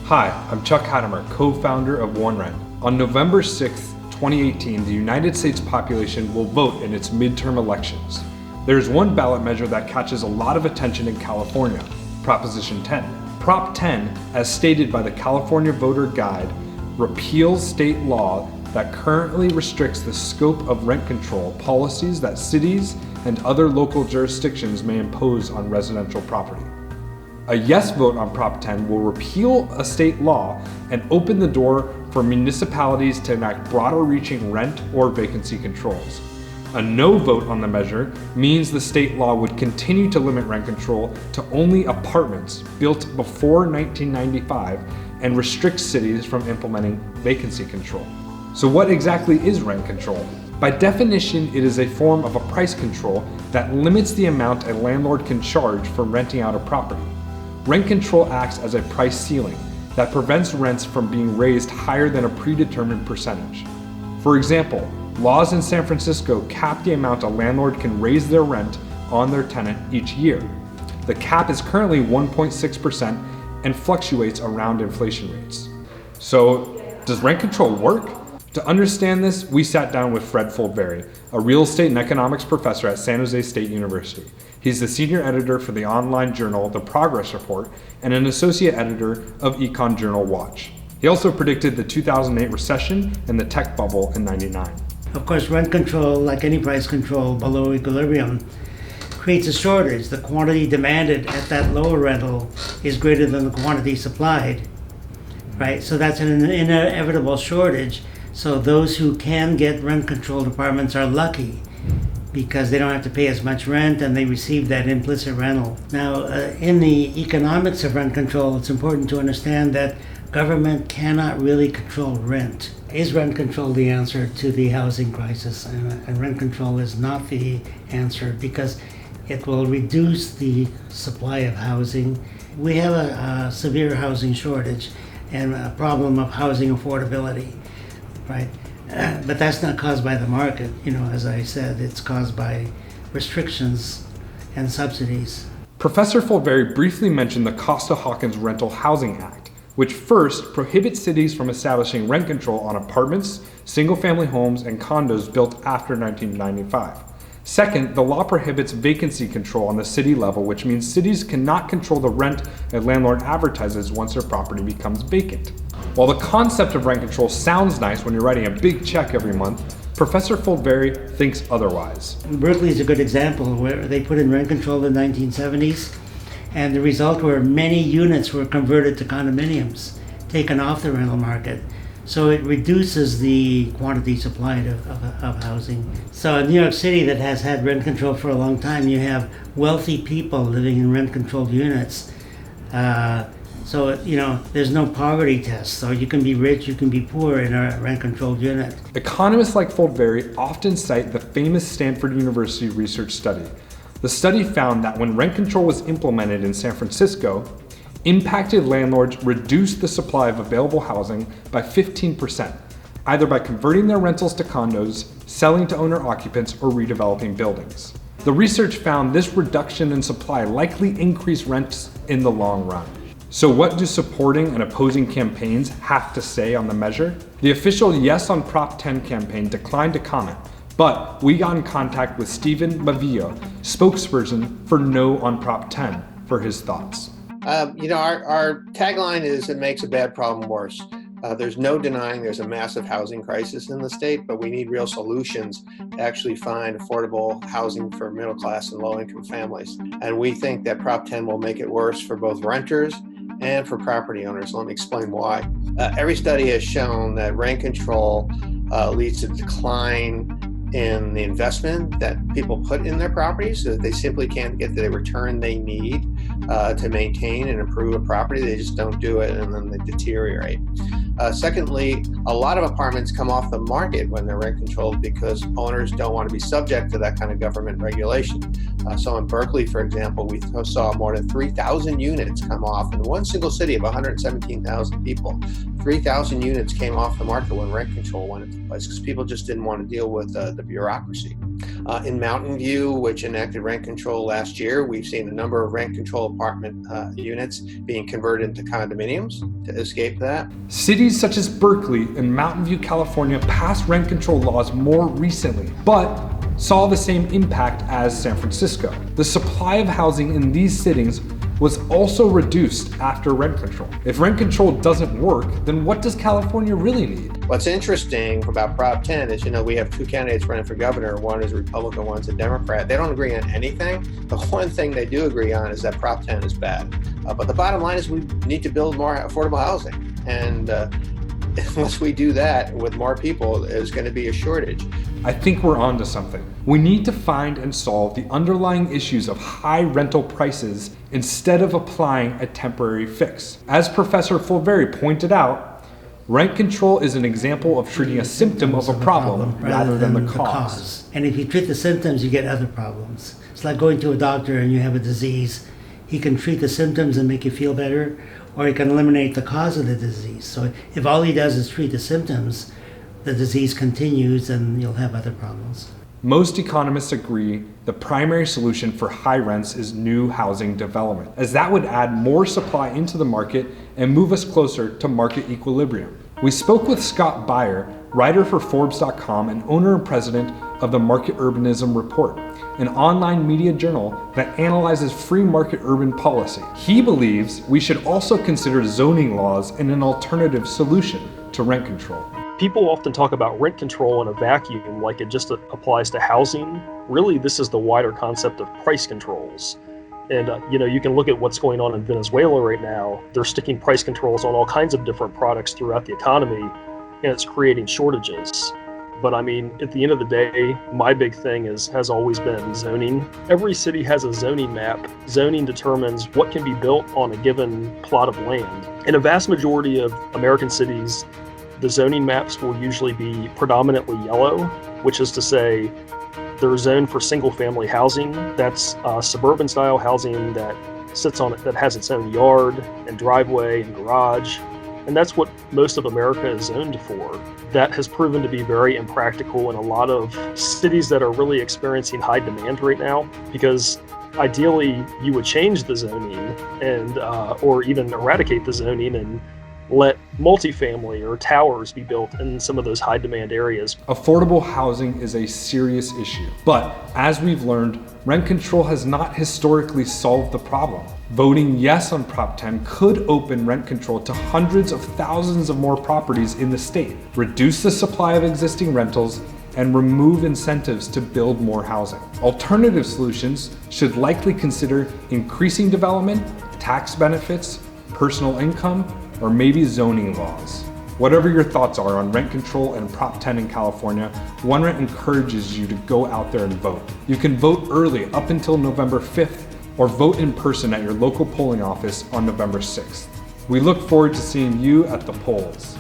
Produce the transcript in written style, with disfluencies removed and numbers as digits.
Hi, I'm Chuck Hattemer, co-founder of OneRent. On November 6, 2018, the United States population will vote in its midterm elections. There's one ballot measure that catches a lot of attention in California, Proposition 10. Prop 10, as stated by the California Voter Guide, repeals state law that currently restricts the scope of rent control policies that cities and other local jurisdictions may impose on residential property. A yes vote on Prop 10 will repeal a state law and open the door for municipalities to enact broader-reaching rent or vacancy controls. A no vote on the measure means the state law would continue to limit rent control to only apartments built before 1995 and restrict cities from implementing vacancy control. So what exactly is rent control? By definition, it is a form of a price control that limits the amount a landlord can charge for renting out a property. Rent control acts as a price ceiling that prevents rents from being raised higher than a predetermined percentage. For example, laws in San Francisco cap the amount a landlord can raise their rent on their tenant each year. The cap is currently 1.6% and fluctuates around inflation rates. So, does rent control work? To understand this, we sat down with Fred Foldvary, a real estate and economics professor at San Jose State University. He's the senior editor for the online journal The Progress Report and an associate editor of Econ Journal Watch. He also predicted the 2008 recession and the tech bubble in '99. Of course, rent control, like any price control below equilibrium, creates a shortage. The quantity demanded at that lower rental is greater than the quantity supplied, right? So that's an inevitable shortage. So those who can get rent-controlled apartments are lucky because they don't have to pay as much rent and they receive that implicit rental. Now, in the economics of rent control, it's important to understand that government cannot really control rent. Is rent control the answer to the housing crisis? And rent control is not the answer because it will reduce the supply of housing. We have a severe housing shortage and a problem of housing affordability. Right, but that's not caused by the market. As I said, it's caused by restrictions and subsidies. Professor Foldvary briefly mentioned the Costa-Hawkins Rental Housing Act, which first prohibits cities from establishing rent control on apartments, single-family homes, and condos built after 1995. Second, the law prohibits vacancy control on the city level, which means cities cannot control the rent a landlord advertises once their property becomes vacant. While the concept of rent control sounds nice when you're writing a big check every month, Professor Foldvary thinks otherwise. Berkeley is a good example where they put in rent control in the 1970s, and the result were many units were converted to condominiums, taken off the rental market. So it reduces the quantity supplied of housing. So in New York City, that has had rent control for a long time, you have wealthy people living in rent-controlled units. So there's no poverty test. So you can be rich, you can be poor in a rent-controlled unit. Economists like Foldvary often cite the famous Stanford University research study. The study found that when rent control was implemented in San Francisco, impacted landlords reduced the supply of available housing by 15%, either by converting their rentals to condos, selling to owner-occupants, or redeveloping buildings. The research found this reduction in supply likely increased rents in the long run. So what do supporting and opposing campaigns have to say on the measure? The official Yes on Prop 10 campaign declined to comment, but we got in contact with Stephen Maviglio, spokesperson for No on Prop 10, for his thoughts. Our tagline is, it makes a bad problem worse. There's no denying there's a massive housing crisis in the state, but we need real solutions to actually find affordable housing for middle class and low income families. And we think that Prop 10 will make it worse for both renters and for property owners. Let me explain why. Every study has shown that rent control leads to decline in the investment that people put in their properties, so that they simply can't get the return they need to maintain and improve a property. They just don't do it, and then they deteriorate. Secondly, a lot of apartments come off the market when they're rent controlled because owners don't want to be subject to that kind of government regulation. So in Berkeley, for example, we saw more than 3,000 units come off in one single city of 117,000 people. 3,000 units came off the market when rent control went into place because people just didn't want to deal with the bureaucracy. In Mountain View, which enacted rent control last year, we've seen a number of rent control apartment units being converted into condominiums to escape that. Cities such as Berkeley and Mountain View, California passed rent control laws more recently, but saw the same impact as San Francisco. The supply of housing in these cities was also reduced after rent control. If rent control doesn't work, then what does California really need? What's interesting about Prop 10 is, we have two candidates running for governor. One is a Republican, one's a Democrat. They don't agree on anything. The one thing they do agree on is that Prop 10 is bad. But the bottom line is we need to build more affordable housing. And unless we do that with more people, there's going to be a shortage. I think we're onto something. We need to find and solve the underlying issues of high rental prices instead of applying a temporary fix. As Professor Foldvary pointed out, rent control is an example of treating a symptom of a problem rather than the cause. And if you treat the symptoms, you get other problems. It's like going to a doctor and you have a disease. He can treat the symptoms and make you feel better, or he can eliminate the cause of the disease. So if all he does is treat the symptoms, the disease continues and you'll have other problems. Most economists agree the primary solution for high rents is new housing development, as that would add more supply into the market and move us closer to market equilibrium. We spoke with Scott Beyer, writer for Forbes.com and owner and president of the Market Urbanism Report, an online media journal that analyzes free market urban policy. He believes we should also consider zoning laws and an alternative solution to rent control. People often talk about rent control in a vacuum, like it just applies to housing. Really, this is the wider concept of price controls. And you can look at what's going on in Venezuela right now. They're sticking price controls on all kinds of different products throughout the economy, and it's creating shortages. But at the end of the day, my big thing has always been zoning. Every city has a zoning map. Zoning determines what can be built on a given plot of land. In a vast majority of American cities, the zoning maps will usually be predominantly yellow, which is to say they're zoned for single-family housing. That's suburban-style housing that sits on it, that has its own yard and driveway and garage. And that's what most of America is zoned for. That has proven to be very impractical in a lot of cities that are really experiencing high demand right now, because ideally you would change the zoning and or even eradicate the zoning and let multifamily or towers be built in some of those high demand areas. Affordable housing is a serious issue, but as we've learned, rent control has not historically solved the problem. Voting yes on Prop 10 could open rent control to hundreds of thousands of more properties in the state, reduce the supply of existing rentals, and remove incentives to build more housing. Alternative solutions should likely consider increasing development, tax benefits, personal income, or maybe zoning laws. Whatever your thoughts are on rent control and Prop 10 in California, OneRent encourages you to go out there and vote. You can vote early up until November 5th, or vote in person at your local polling office on November 6th. We look forward to seeing you at the polls.